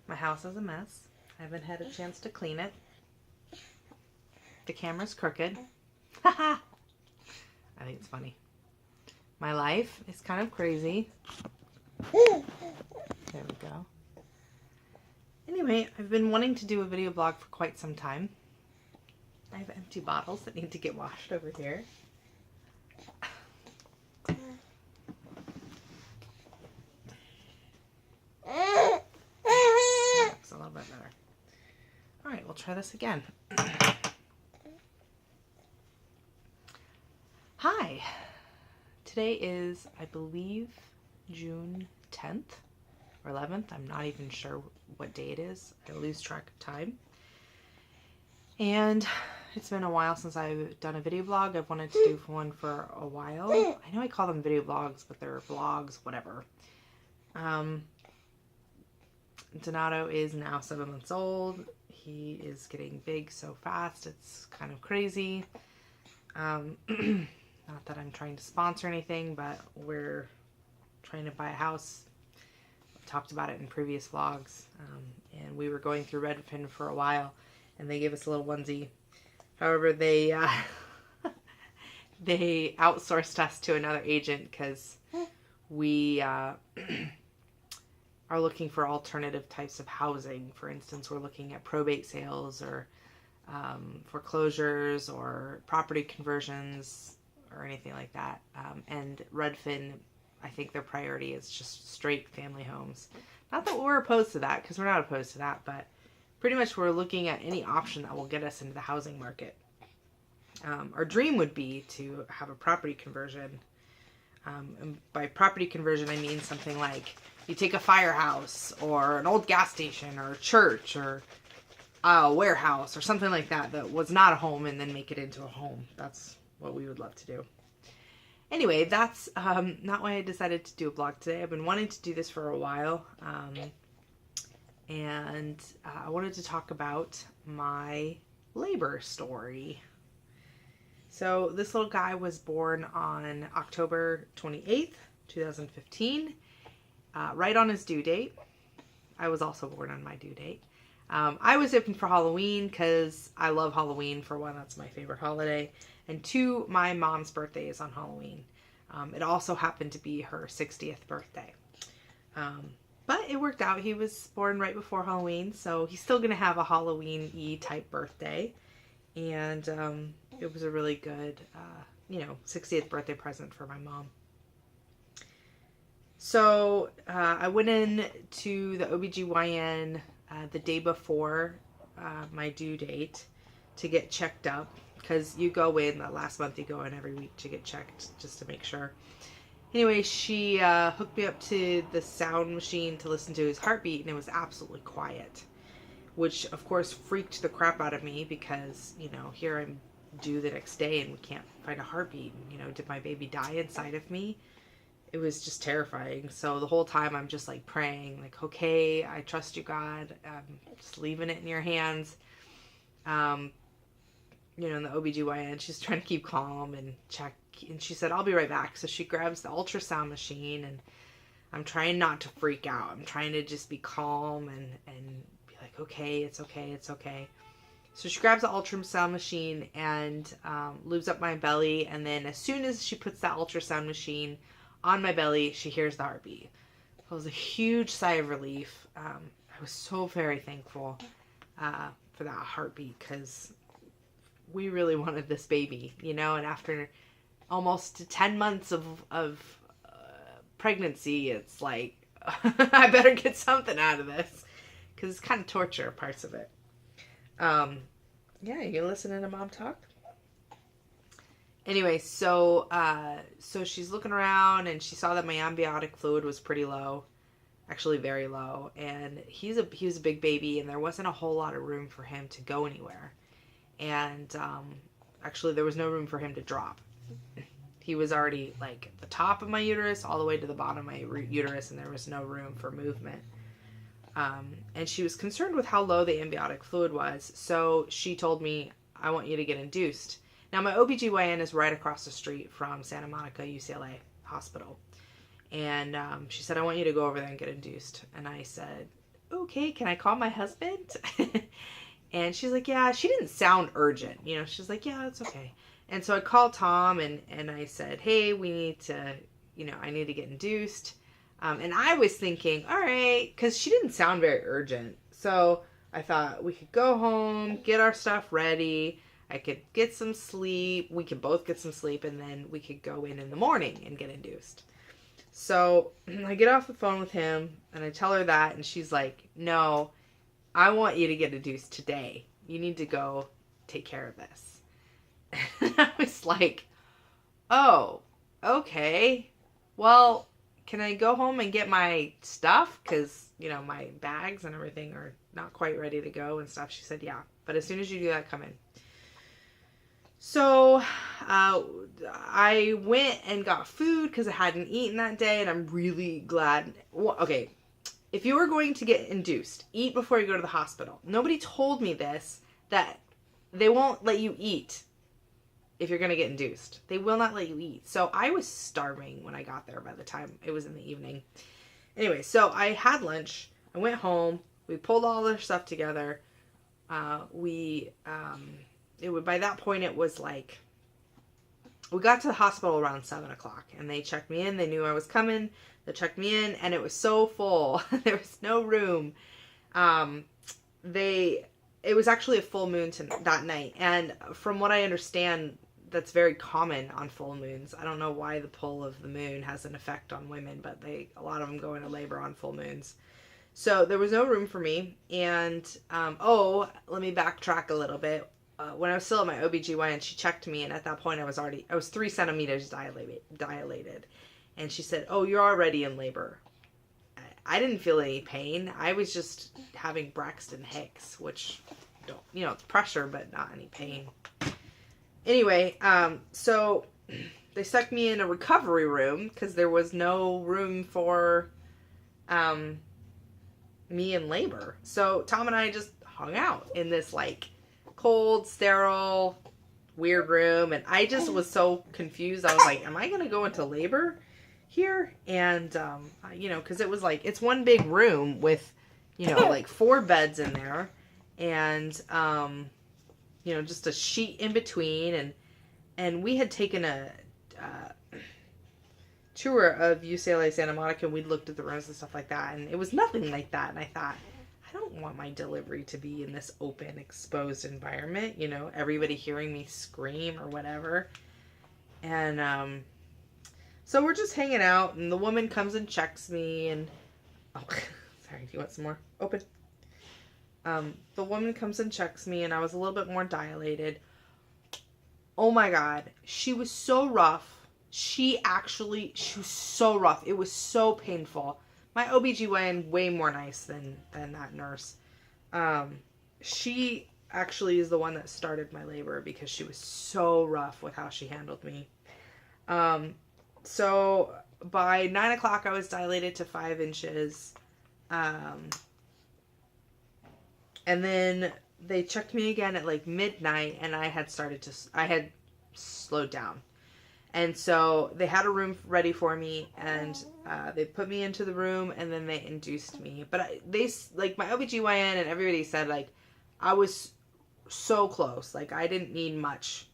My house is a mess. I haven't had a chance to clean it. The camera's crooked. Haha! I think it's funny. My life is kind of crazy. There we go. Anyway, I've been wanting to do a video blog for quite some time. I have empty bottles that need to get washed over here. That looks a little bit better. Alright, we'll try this again. Hi! Today is, I believe, June 10th or 11th. I'm not even sure what day it is. I lose track of time. And it's been a while since I've done a video blog. I've wanted to do one for a while. I know I call them video blogs, but they're vlogs, whatever. Donato is now 7 months old. He is getting big so fast. It's kind of crazy. Not that I'm trying to sponsor anything, but we're trying to buy a house. I've talked about it in previous vlogs. And we were going through Redfin for a while, and they gave us a little onesie. However, they they outsourced us to another agent because we are looking for alternative types of housing. For instance, we're looking at probate sales or foreclosures or property conversions or anything like that. And Redfin, I think their priority is just straight family homes. Not that we're opposed to that, because we're not opposed to that, but pretty much we're looking at any option that will get us into the housing market. Our dream would be to have a property conversion. And by property conversion, I mean something like you take a firehouse or an old gas station or a church or a warehouse or something like that that was not a home and then make it into a home. That's what we would love to do. Anyway, that's not why I decided to do a blog today. I've been wanting to do this for a while. And I wanted to talk about my labor story. So this little guy was born on October 28th, 2015, right on his due date. I was also born on my due date. I was hoping for Halloween because I love Halloween. For one, that's my favorite holiday. And two, my mom's birthday is on Halloween. It also happened to be her 60th birthday. But it worked out. He was born right before Halloween, so he's still going to have a Halloween-y type birthday. And it was a really good, 60th birthday present for my mom. So I went in to the OBGYN the day before my due date to get checked up. Because you go in, the last month you go in every week to get checked just to make sure. Anyway, she hooked me up to the sound machine to listen to his heartbeat, and it was absolutely quiet. Which, of course, freaked the crap out of me because, here I'm due the next day and we can't find a heartbeat. Did my baby die inside of me? It was just terrifying. So the whole time I'm just like praying, like, okay, I trust you, God. I'm just leaving it in your hands. In the OBGYN, she's trying to keep calm and check. And she said, I'll be right back. So she grabs the ultrasound machine, and I'm trying not to freak out. I'm trying to just be calm and be like, okay, it's okay, it's okay. So she grabs the ultrasound machine and lubes up my belly. And then as soon as she puts that ultrasound machine on my belly, she hears the heartbeat. It was a huge sigh of relief. I was so very thankful for that heartbeat because we really wanted this baby, and after almost 10 months of pregnancy, it's like, I better get something out of this, because it's kind of torture, parts of it. Yeah, you can listen to Mom talk. Anyway, so she's looking around, and she saw that my amniotic fluid was pretty low, actually very low, and he was a big baby, and there wasn't a whole lot of room for him to go anywhere. And actually there was no room for him to drop. He was already like at the top of my uterus all the way to the bottom of my uterus, and there was no room for movement. And she was concerned with how low the amniotic fluid was, so she told me, I want you to get induced. Now my OBGYN is right across the street from Santa Monica UCLA Hospital. And she said, I want you to go over there and get induced. And I said, okay, can I call my husband? And she's like, yeah. She didn't sound urgent. She's like, yeah, it's okay. And so I called Tom and I said, hey, we need to, I need to get induced. And I was thinking, all right, because she didn't sound very urgent. So I thought we could go home, get our stuff ready. I could get some sleep. We could both get some sleep, and then we could go in the morning and get induced. So I get off the phone with him, and I tell her that, and she's like, no, I want you to get induced today. You need to go take care of this. And I was like, oh, okay. Well, can I go home and get my stuff? Because, my bags and everything are not quite ready to go and stuff. She said, yeah. But as soon as you do that, come in. So I went and got food because I hadn't eaten that day, and I'm really glad. Well, okay, if you were going to get induced, eat before you go to the hospital. Nobody told me this, that they won't let you eat if you're going to get induced. They will not let you eat. So I was starving when I got there by the time it was in the evening. Anyway, so I had lunch. I went home. We pulled all their stuff together. By that point, it was like, we got to the hospital around 7 o'clock, and they checked me in. They knew I was coming. They checked me in, and it was so full. There was no room. It was actually a full moon that night, and from what I understand, that's very common on full moons. I don't know why the pull of the moon has an effect on women, but a lot of them go into labor on full moons. So there was no room for me, and let me backtrack a little bit. When I was still at my OBGYN, she checked me, and at that point I was 3 centimeters dilated. And she said, oh, you're already in labor. I didn't feel any pain. I was just having Braxton Hicks, which, it's pressure, but not any pain. Anyway, so they stuck me in a recovery room because there was no room for me in labor. So Tom and I just hung out in this, cold, sterile, weird room, and I just was so confused. I was like, am I gonna go into labor here? And because it was it's one big room with 4 beds in there, and just a sheet in between, and we had taken a tour of UCLA Santa Monica, and we'd looked at the rooms and stuff like that, and it was nothing like that. And I thought, I don't want my delivery to be in this open, exposed environment, everybody hearing me scream or whatever. And so we're just hanging out, and the woman comes and checks me, and sorry, do you want some more? Open. The woman comes and checks me, and I was a little bit more dilated. Oh my God, she was so rough. She was so rough. It was so painful. My OBGYN way more nice than that nurse. She actually is the one that started my labor because she was so rough with how she handled me. So by 9 o'clock I was dilated to 5 inches. And then they checked me again at midnight, and I had slowed down. And so they had a room ready for me, and they put me into the room, and then they induced me. But my OBGYN and everybody said, I was so close. I didn't need much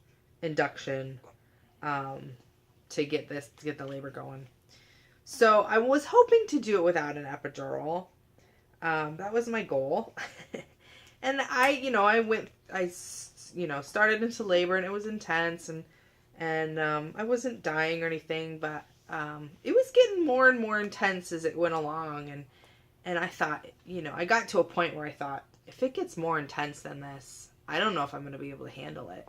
induction to get the labor going. So I was hoping to do it without an epidural. That was my goal. And I started into labor, and it was intense, and I wasn't dying or anything, but it was getting more and more intense as it went along, and I thought, I got to a point where I thought, if it gets more intense than this, I don't know if I'm going to be able to handle it.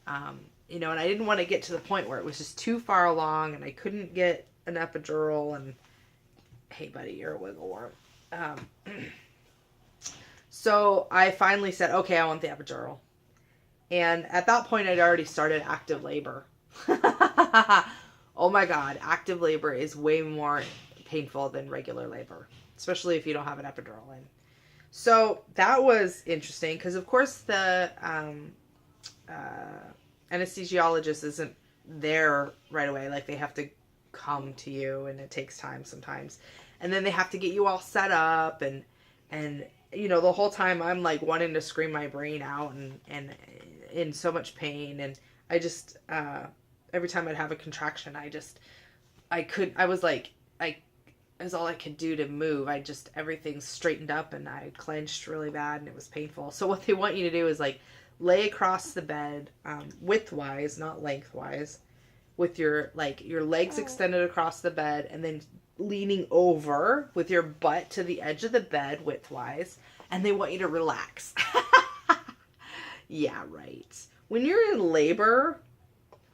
And I didn't want to get to the point where it was just too far along, and I couldn't get an epidural, and hey buddy, you're a wiggle worm. So I finally said, okay, I want the epidural. And at that point, I'd already started active labor. Oh my God, active labor is way more painful than regular labor, especially if you don't have an epidural in. So that was interesting because, of course, the anesthesiologist isn't there right away. They have to come to you, and it takes time sometimes. And then they have to get you all set up, and And, you know, the whole time I'm like wanting to scream my brain out and in so much pain. And I just, every time I'd have a contraction, I was like, it was all I could do to move. Everything straightened up and I clenched really bad and it was painful. So what they want you to do is like lay across the bed, widthwise, not lengthwise, with your legs extended across the bed and then leaning over with your butt to the edge of the bed widthwise. And they want you to relax. Yeah, right. When you're in labor,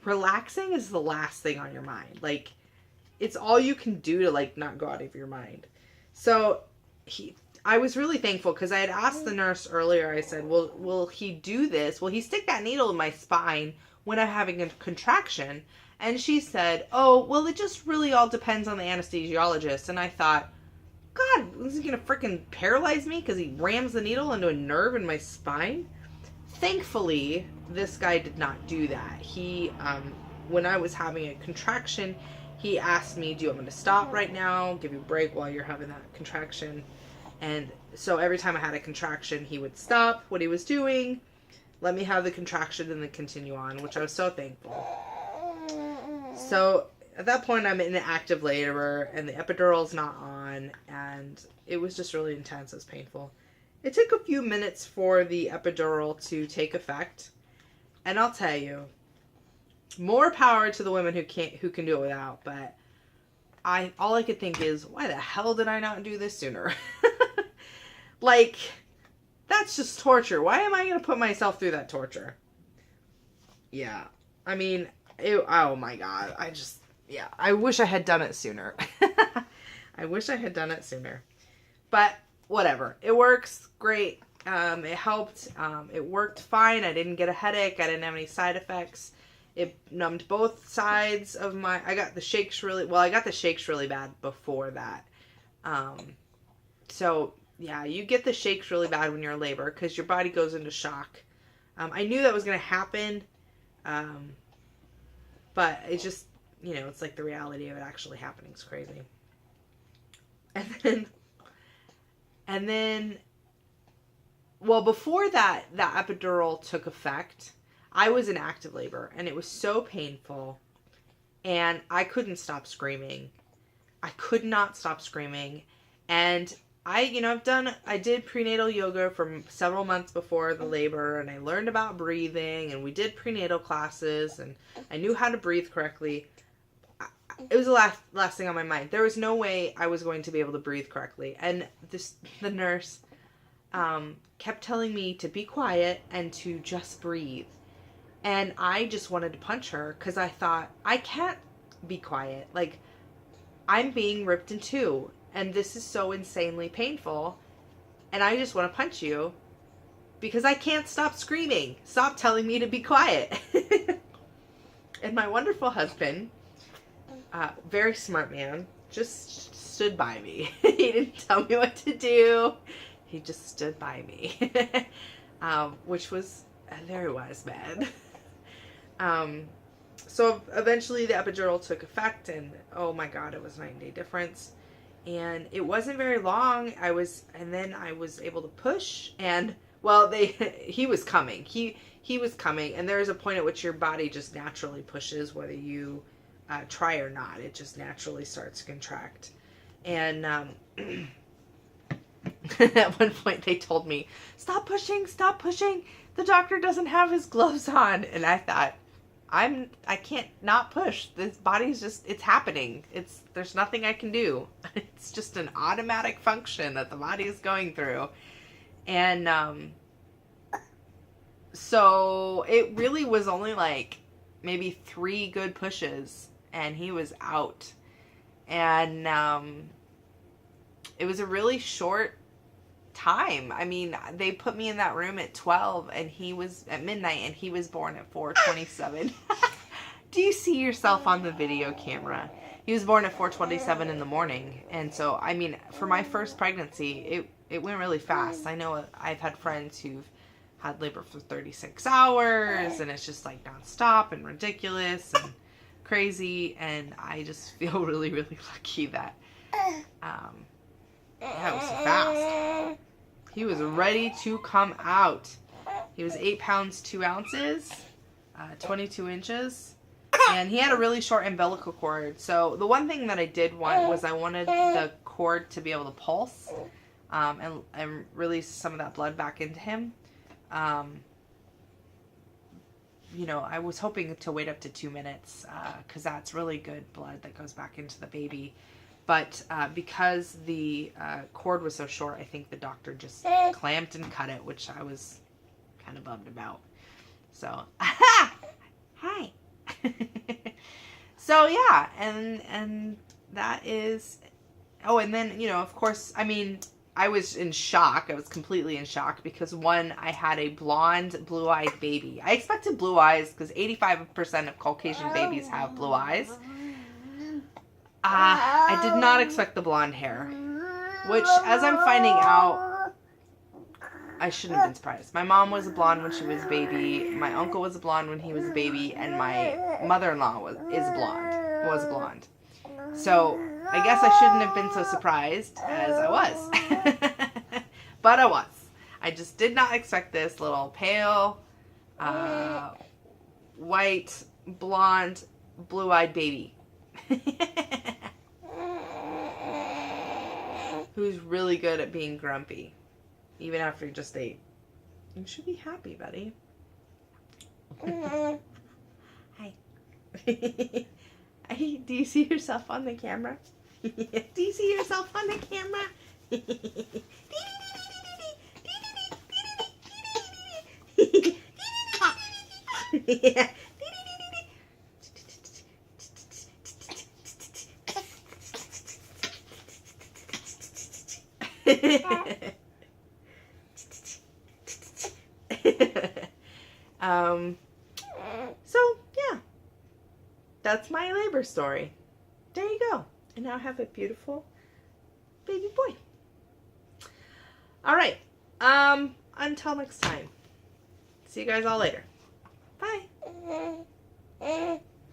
relaxing is the last thing on your mind. Like, it's all you can do to like not go out of your mind. So I was really thankful because I had asked the nurse earlier. I said, "Well, will he do this? Will he stick that needle in my spine when I'm having a contraction?" And she said, "Oh, well, it just really all depends on the anesthesiologist." And I thought, God, is he gonna freaking paralyze me because he rams the needle into a nerve in my spine? Thankfully, this guy did not do that. He, when I was having a contraction, he asked me, "Do you want me to stop right now? Give you a break while you're having that contraction?" And so every time I had a contraction, he would stop what he was doing, let me have the contraction, and then continue on, which I was so thankful. So at that point, I'm in active labor, and the epidural's not on, and it was just really intense. It was painful. It took a few minutes for the epidural to take effect, and I'll tell you, more power to the women who can do it without, but all I could think is, why the hell did I not do this sooner? Like, that's just torture. Why am I going to put myself through that torture? Yeah. I mean, oh my God. I wish I had done it sooner. I wish I had done it sooner. But whatever. It works. Great. It helped. It worked fine. I didn't get a headache. I didn't have any side effects. It numbed both sides of I got the shakes really bad before that. So yeah, you get the shakes really bad when you're in labor because your body goes into shock. I knew that was going to happen. But it's just, you know, it's like the reality of it actually happening is crazy. And then, well, before that epidural took effect, I was in active labor and it was so painful and I couldn't stop screaming. I could not stop screaming. And I did prenatal yoga for several months before the labor, and I learned about breathing, and we did prenatal classes, and I knew how to breathe correctly. It was the last thing on my mind. There was no way I was going to be able to breathe correctly. And the nurse kept telling me to be quiet and to just breathe. And I just wanted to punch her because I thought, I can't be quiet. Like, I'm being ripped in two. And this is so insanely painful. And I just want to punch you because I can't stop screaming. Stop telling me to be quiet. And my wonderful husband, very smart man, just stood by me. He didn't tell me what to do. He just stood by me. Which was a very wise man. So eventually the epidural took effect and oh my God, it was a 9-day difference. And it wasn't very long. And then I was able to push and, well, he was coming. He was coming. And there is a point at which your body just naturally pushes, whether you try or not. It just naturally starts to contract. And at one point they told me, stop pushing. The doctor doesn't have his gloves on. And I thought, I can't not push. This body's just, it's happening. There's nothing I can do. It's just an automatic function that the body is going through. And, so it really was only like maybe 3 good pushes and he was out. And, it was a really short time. I mean, they put me in that room at 12 and he was at midnight and he was born at 4:27. Do you see yourself on the video camera? He was born at 4:27 in the morning. And so, I mean, for my first pregnancy, it went really fast. I know I've had friends who've had labor for 36 hours and it's just like nonstop and ridiculous and crazy. And I just feel really, really lucky that, Yeah, it was fast. He was ready to come out. He was 8 pounds 2 ounces, 22 inches, and he had a really short umbilical cord. So the one thing that I did want was I wanted the cord to be able to pulse and release some of that blood back into him. You know, I was hoping to wait up to 2 minutes because that's really good blood that goes back into the baby. But because the cord was so short, I think the doctor just clamped and cut it, which I was kind of bummed about. So, hi. So yeah, and that is. Oh, and then, you know, of course, I mean, I was in shock. I was completely in shock because, one, I had a blonde, blue-eyed baby. I expected blue eyes because 85% of Caucasian babies have blue eyes. I did not expect the blonde hair, which, as I'm finding out, I shouldn't have been surprised. My mom was a blonde when she was a baby. My uncle was a blonde when he was a baby, and my mother-in-law was blonde. So I guess I shouldn't have been so surprised as I was. But I was. I just did not expect this little pale, white, blonde, blue-eyed baby. Who's really good at being grumpy, even after he just ate. You should be happy, buddy. Hi. Do you see yourself on the camera? Do you see yourself on the camera? Yeah. So yeah, that's my labor story. There you go. And now I have a beautiful baby boy. All right. Until next time. See you guys all later. Bye.